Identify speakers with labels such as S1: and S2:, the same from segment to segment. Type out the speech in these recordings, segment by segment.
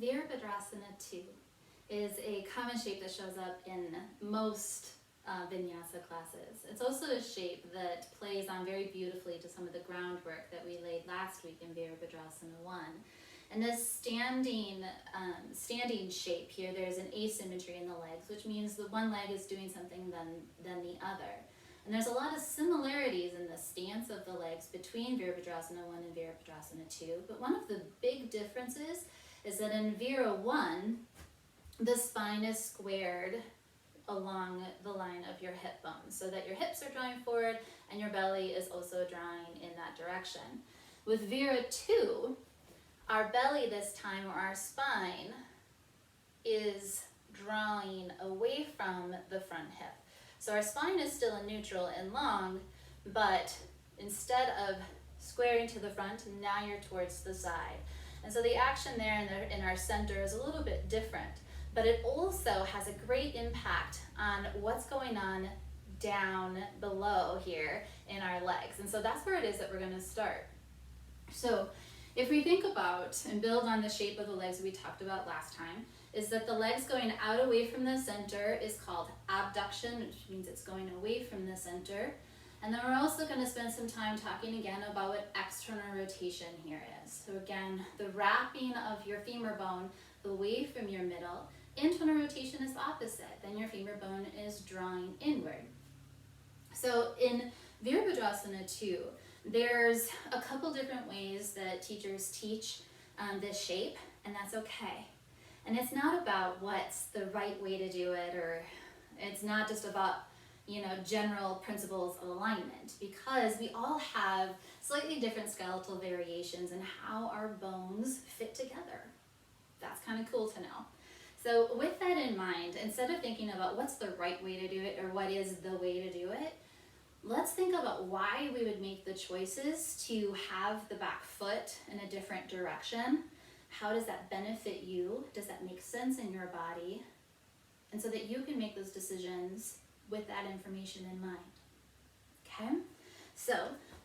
S1: Virabhadrasana II is a common shape that shows up in most vinyasa classes. It's also a shape that plays on very beautifully to some of the groundwork that we laid last week in Virabhadrasana I. And this standing shape here, there's an asymmetry in the legs, which means the one leg is doing something than the other. And there's a lot of similarities in the stance of the legs between Virabhadrasana I and Virabhadrasana II, but one of the big differences is that in Vira 1, the spine is squared along the line of your hip bones, so that your hips are drawing forward and your belly is also drawing in that direction. With Vira 2, our belly this time, or our spine, is drawing away from the front hip. So our spine is still in neutral and long, but instead of squaring to the front, now you're towards the side. And so the action there in our center is a little bit different, but it also has a great impact on what's going on down below here in our legs. And so that's where it is that we're going to start. So if we think about and build on the shape of the legs we talked about last time, is that the legs going out away from the center is called abduction, which means it's going away from the center. And then we're also going to spend some time talking again about what external rotation here is. So again, the wrapping of your femur bone away from your middle. Internal rotation is the opposite. Then your femur bone is drawing inward. So in Virabhadrasana II, there's a couple different ways that teachers teach this shape, and that's okay. And it's not about what's the right way to do it, or it's not just about, general principles of alignment, because we all have slightly different skeletal variations in how our bones fit together. That's kind of cool to know. So with that in mind, instead of thinking about what's the right way to do it or what is the way to do it, let's think about why we would make the choices to have the back foot in a different direction. How does that benefit you? Does that make sense in your body? And so that you can make those decisions with that information in mind. Okay? So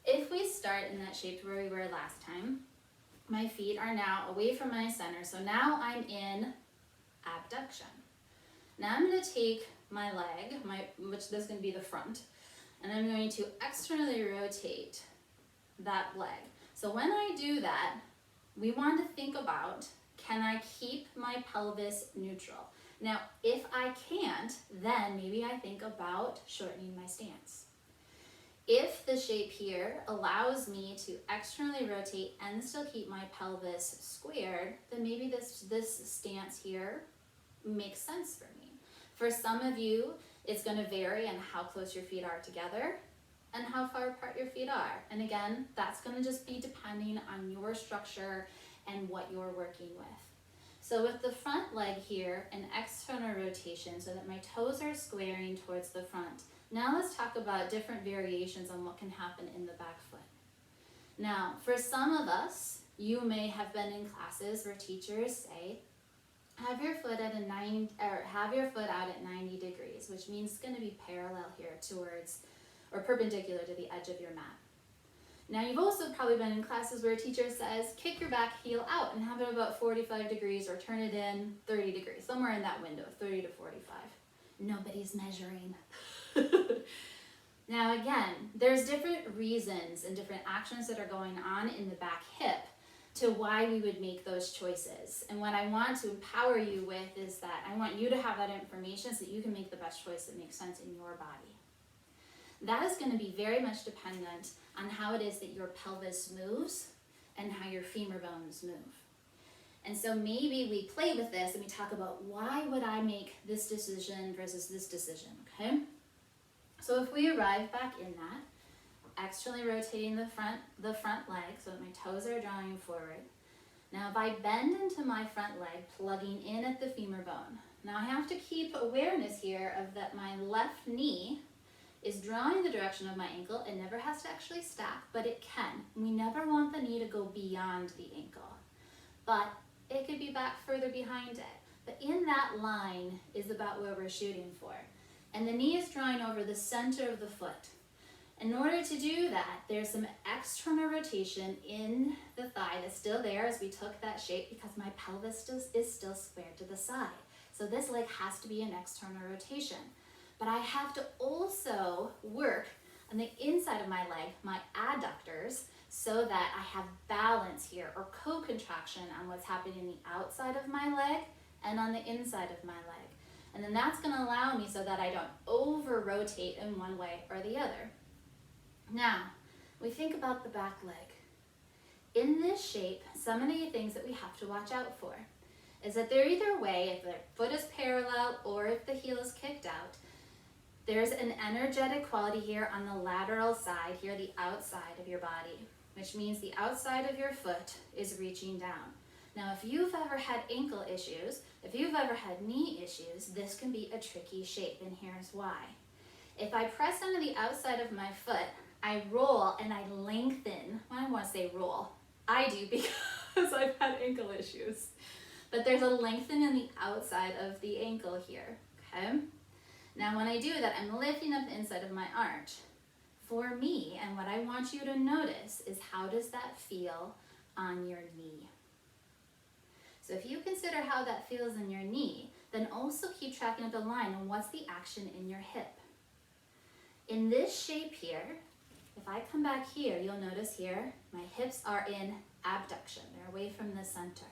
S1: if we start in that shape where we were last time, my feet are now away from my center. So now I'm in abduction. Now I'm going to take my leg, which this is going to be the front, and I'm going to externally rotate that leg. So when I do that, we want to think about, can I keep my pelvis neutral? Now, if I can't, then maybe I think about shortening my stance. If the shape here allows me to externally rotate and still keep my pelvis squared, then maybe this stance here makes sense for me. For some of you, it's going to vary on how close your feet are together and how far apart your feet are. And again, that's going to just be depending on your structure and what you're working with. So with the front leg here, an external rotation so that my toes are squaring towards the front. Now let's talk about different variations on what can happen in the back foot. Now, for some of us, you may have been in classes where teachers say, have your foot out at 90 degrees, which means it's going to be parallel here towards, or perpendicular to the edge of your mat. Now, you've also probably been in classes where a teacher says, kick your back heel out and have it about 45 degrees or turn it in 30 degrees, somewhere in that window, 30 to 45. Nobody's measuring. Now, again, there's different reasons and different actions that are going on in the back hip to why we would make those choices. And what I want to empower you with is that I want you to have that information so that you can make the best choice that makes sense in your body. That is going to be very much dependent on how it is that your pelvis moves and how your femur bones move. And so maybe we play with this and we talk about, why would I make this decision versus this decision, okay? So if we arrive back in that, externally rotating the front leg so that my toes are drawing forward. Now if I bend into my front leg, plugging in at the femur bone. Now I have to keep awareness here of that my left knee is drawing the direction of my ankle. It never has to actually stack, but it can. We never want the knee to go beyond the ankle, but it could be back further behind it. But in that line is about where we're shooting for. And the knee is drawing over the center of the foot. In order to do that, there's some external rotation in the thigh that's still there as we took that shape because my pelvis is still square to the side. So this leg has to be an external rotation. But I have to also work on the inside of my leg, my adductors, so that I have balance here or co-contraction on what's happening on the outside of my leg and on the inside of my leg. And then that's going to allow me so that I don't over-rotate in one way or the other. Now, we think about the back leg. In this shape, some of the things that we have to watch out for is that they're either way, if the foot is parallel or if the heel is kicked out, there's an energetic quality here on the lateral side, here the outside of your body, which means the outside of your foot is reaching down. Now, if you've ever had ankle issues, if you've ever had knee issues, this can be a tricky shape, and here's why. If I press onto the outside of my foot, I roll and I lengthen. Well, I don't want to say roll. I do because I've had ankle issues. But there's a lengthen in the outside of the ankle here, okay? Now, when I do that, I'm lifting up the inside of my arch. For me, and what I want you to notice is how does that feel on your knee? So if you consider how that feels in your knee, then also keep tracking up the line on what's the action in your hip. In this shape here, if I come back here, you'll notice here, my hips are in abduction. They're away from the center.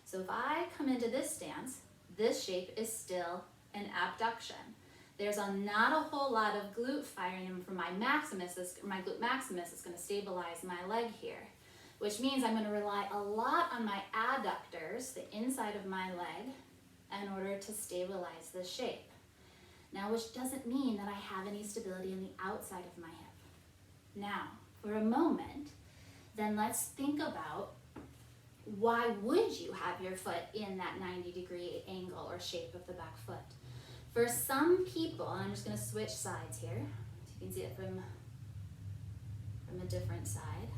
S1: So if I come into this stance, this shape is still an abduction. There's not a whole lot of glute firing from my maximus. My glute maximus is going to stabilize my leg here, which means I'm going to rely a lot on my adductors, the inside of my leg, in order to stabilize the shape. Now, which doesn't mean that I have any stability on the outside of my hip. Now, for a moment, then let's think about why would you have your foot in that 90-degree angle or shape of the back foot? For some people, and I'm just going to switch sides here, so you can see it from a different side,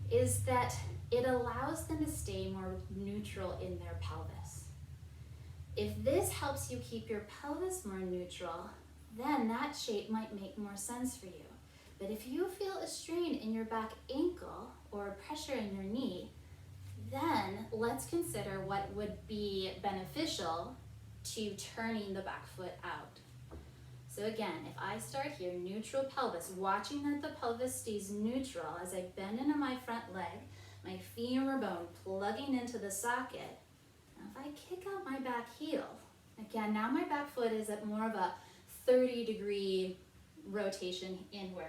S1: is that it allows them to stay more neutral in their pelvis. If this helps you keep your pelvis more neutral, then that shape might make more sense for you. But if you feel a strain in your back ankle or pressure in your knee, then let's consider what would be beneficial to turning the back foot out. So again, if I start here, neutral pelvis, watching that the pelvis stays neutral as I bend into my front leg, my femur bone plugging into the socket. Now if I kick out my back heel, again, now my back foot is at more of a 30-degree rotation inward.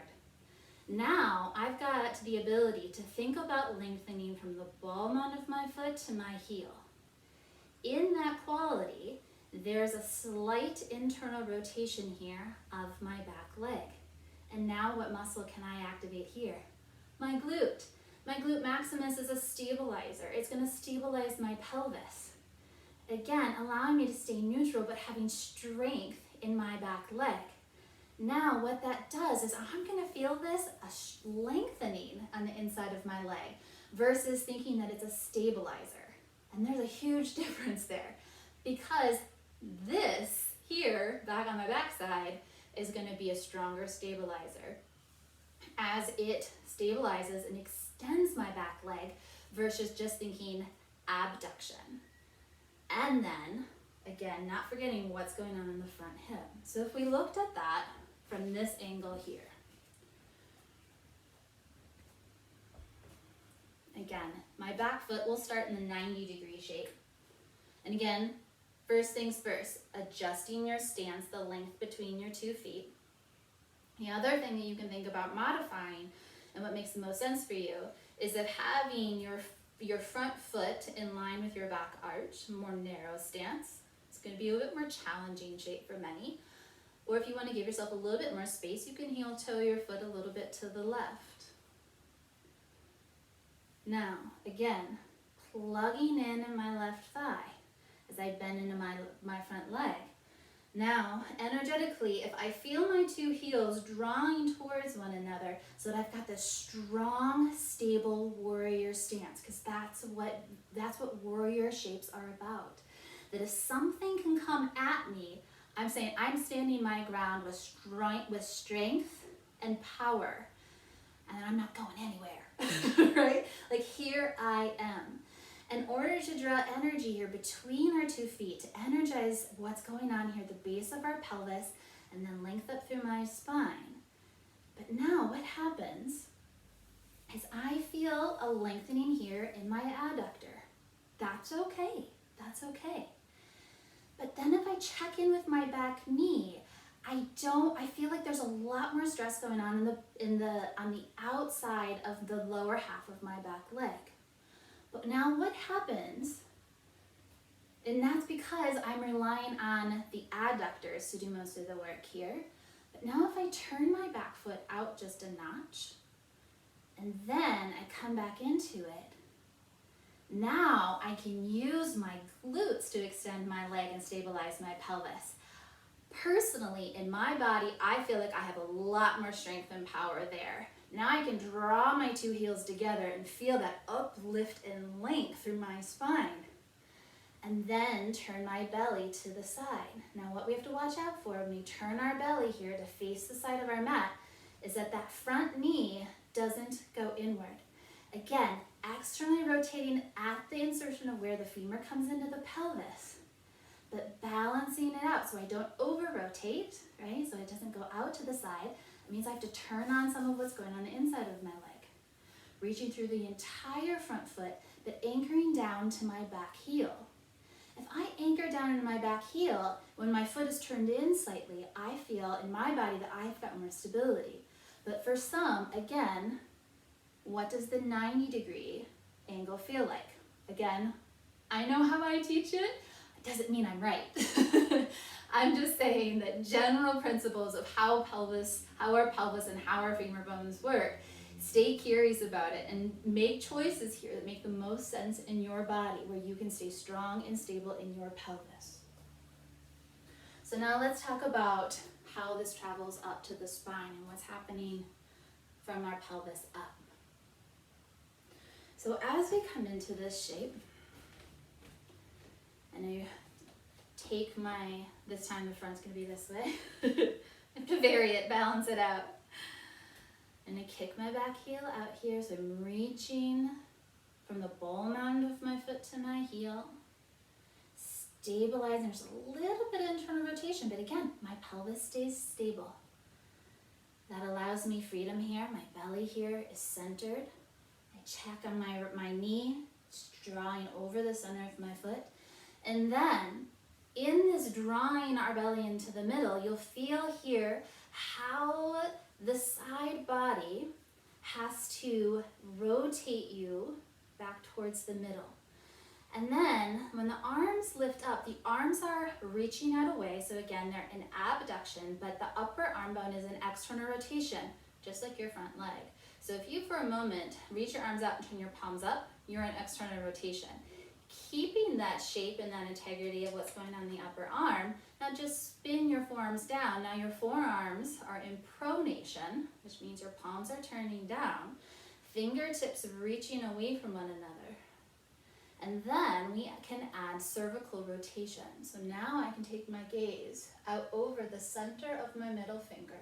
S1: Now I've got the ability to think about lengthening from the ball mount of my foot to my heel. In that quality, there's a slight internal rotation here of my back leg. And now what muscle can I activate here? My glute. My glute maximus is a stabilizer. It's going to stabilize my pelvis. Again, allowing me to stay neutral but having strength in my back leg. Now what that does is I'm going to feel this a lengthening on the inside of my leg versus thinking that it's a stabilizer. And there's a huge difference there because this here, back on my backside, is going to be a stronger stabilizer as it stabilizes and extends my back leg versus just thinking abduction. And then, again, not forgetting what's going on in the front hip. So if we looked at that from this angle here, again, my back foot will start in the 90-degree shape. And again, first things first, adjusting your stance, the length between your 2 feet. The other thing that you can think about modifying, and what makes the most sense for you, is that having your front foot in line with your back arch, more narrow stance. It's going to be a little bit more challenging shape for many. Or if you want to give yourself a little bit more space, you can heel toe your foot a little bit to the left. Now, again, plugging in my left thigh as I bend into my front leg. Now, energetically, if I feel my 2 heels drawing towards one another so that I've got this strong, stable warrior stance, because that's what warrior shapes are about. That if something can come at me, I'm saying I'm standing my ground with strength and power. And I'm not going anywhere, right? Like here I am. In order to draw energy here between our 2 feet, to energize what's going on here at the base of our pelvis, and then length up through my spine. But now what happens is I feel a lengthening here in my adductor. That's okay, that's okay. But then if I check in with my back knee, I feel like there's a lot more stress going on on the outside of the lower half of my back leg. But now what happens, and that's because I'm relying on the adductors to do most of the work here. But now if I turn my back foot out just a notch, and then I come back into it, now I can use my glutes to extend my leg and stabilize my pelvis. Personally, in my body, I feel like I have a lot more strength and power there. Now I can draw my 2 heels together and feel that uplift and length through my spine. And then turn my belly to the side. Now what we have to watch out for when we turn our belly here to face the side of our mat is that that front knee doesn't go inward. Again, externally rotating at the insertion of where the femur comes into the pelvis, but balancing it out so I don't over-rotate, right? So it doesn't go out to the side. It means I have to turn on some of what's going on the inside of my leg. Reaching through the entire front foot, but anchoring down to my back heel. If I anchor down into my back heel, when my foot is turned in slightly, I feel in my body that I've got more stability. But for some, again, what does the 90-degree angle feel like? Again, I know how I teach it. It doesn't mean I'm right. I'm just saying that general principles of how our pelvis and how our femur bones work. Stay curious about it and make choices here that make the most sense in your body, where you can stay strong and stable in your pelvis. So now let's talk about how this travels up to the spine and what's happening from our pelvis up. So as we come into this shape, and I take this time the front's gonna be this way. I have to vary it, balance it out. And I kick my back heel out here, so I'm reaching from the ball mound of my foot to my heel. Stabilizing, there's a little bit of internal rotation, but again, my pelvis stays stable. That allows me freedom here. My belly here is centered. I check on my knee, drawing over the center of my foot. And then, in this drawing our belly into the middle, you'll feel here how the side body has to rotate you back towards the middle. And then when the arms lift up, the arms are reaching out away. So again, they're an abduction, but the upper arm bone is an external rotation, just like your front leg. So if you, for a moment, reach your arms out and turn your palms up, you're in external rotation. Keeping that shape and that integrity of what's going on in the upper arm, now just spin your forearms down. Now your forearms are in pronation, which means your palms are turning down, fingertips reaching away from one another. And then we can add cervical rotation. So now I can take my gaze out over the center of my middle finger.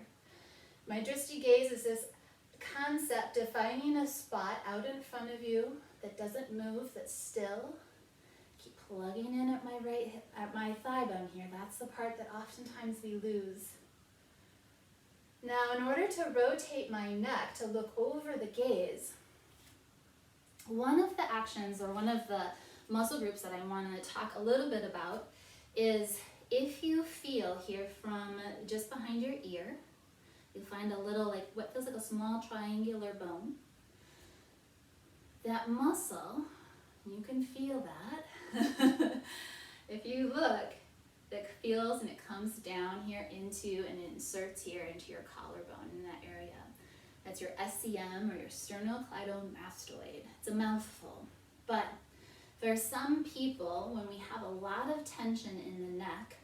S1: My drishti gaze is this concept of finding a spot out in front of you that doesn't move, that's still. Keep plugging in at my right hip, at my thigh bone here. That's the part that oftentimes we lose. Now, in order to rotate my neck to look over the gaze, one of the actions or one of the muscle groups that I want to talk a little bit about is if you feel here from just behind your ear, you find a little, like what feels like a small triangular bone. That muscle, you can feel that. If you look, it feels and it comes down here into and it inserts here into your collarbone in that area. That's your SCM or your sternocleidomastoid. It's a mouthful. But for some people, when we have a lot of tension in the neck,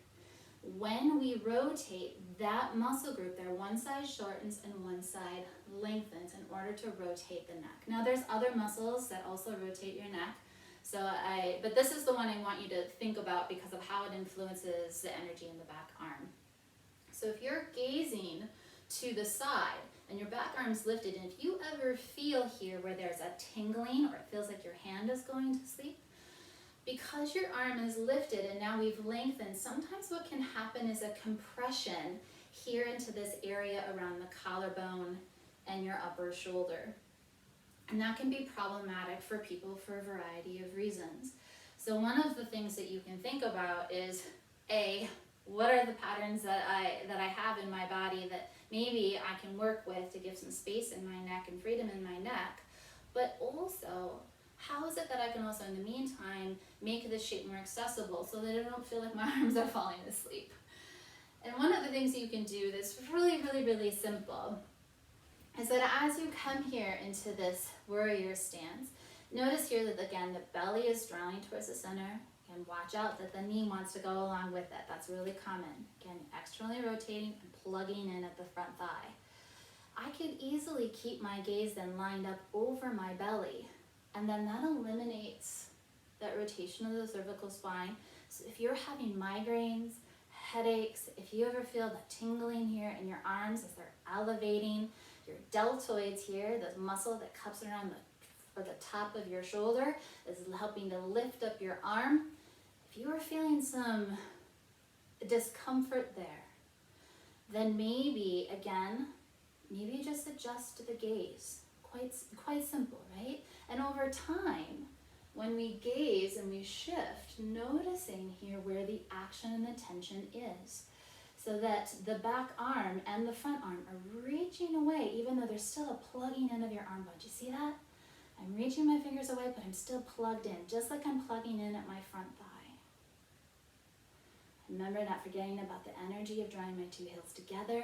S1: when we rotate that muscle group there, one side shortens and one side lengthens in order to rotate the neck. Now there's other muscles that also rotate your neck. But this is the one I want you to think about because of how it influences the energy in the back arm. So if you're gazing to the side and your back arm's lifted, and if you ever feel here where there's a tingling or it feels like your hand is going to sleep, because your arm is lifted and now we've lengthened, sometimes what can happen is a compression here into this area around the collarbone and your upper shoulder. And that can be problematic for people for a variety of reasons. So one of the things that you can think about is, A, what are the patterns that I have in my body that maybe I can work with to give some space in my neck and freedom in my neck, but also, how is it that I can also, in the meantime, make this shape more accessible so that I don't feel like my arms are falling asleep? And one of the things that you can do that's really, really, really simple is that as you come here into this warrior stance, notice here that, again, the belly is drawing towards the center. And watch out that the knee wants to go along with it. That's really common. Again, externally rotating and plugging in at the front thigh. I could easily keep my gaze then lined up over my belly, and then that eliminates that rotation of the cervical spine. So if you're having migraines, headaches, if you ever feel the tingling here in your arms as they're elevating, your deltoids here, the muscle that cups around the top of your shoulder is helping to lift up your arm. If you are feeling some discomfort there, then maybe, again, maybe just adjust the gaze. Quite simple, right? And over time, when we gaze and we shift, noticing here where the action and the tension is, so that the back arm and the front arm are reaching away, even though there's still a plugging in of your arm bone. Do you see that? I'm reaching my fingers away, but I'm still plugged in, just like I'm plugging in at my front thigh. Remember, not forgetting about the energy of drawing my two heels together,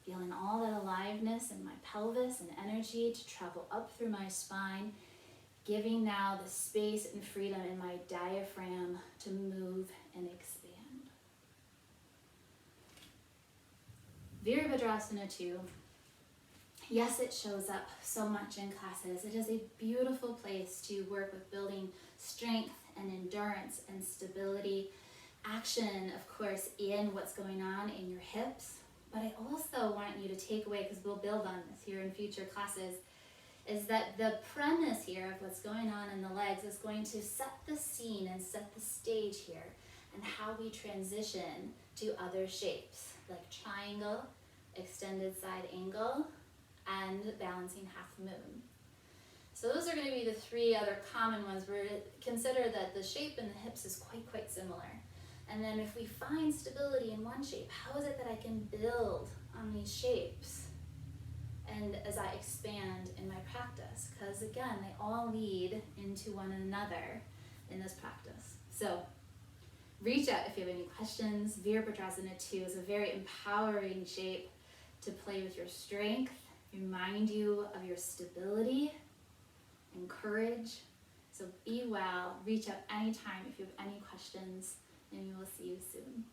S1: feeling all that aliveness in my pelvis and energy to travel up through my spine, giving now the space and freedom in my diaphragm to move and expand. Virabhadrasana II. Yes, it shows up so much in classes. It is a beautiful place to work with building strength and endurance and stability. Action, of course, in what's going on in your hips. But I also want you to take away, because we'll build on this here in future classes, is that the premise here of what's going on in the legs is going to set the scene and set the stage here and how we transition to other shapes like triangle, extended side angle, and balancing half moon. So those are going to be the three other common ones where consider that the shape in the hips is quite similar. And then if we find stability in one shape, how is it that I can build on these shapes? And as I expand in my practice, because again, they all lead into one another in this practice. So reach out if you have any questions. Virabhadrasana II is a very empowering shape to play with your strength, remind you of your stability and courage. So be well, reach out anytime if you have any questions, and we will see you soon.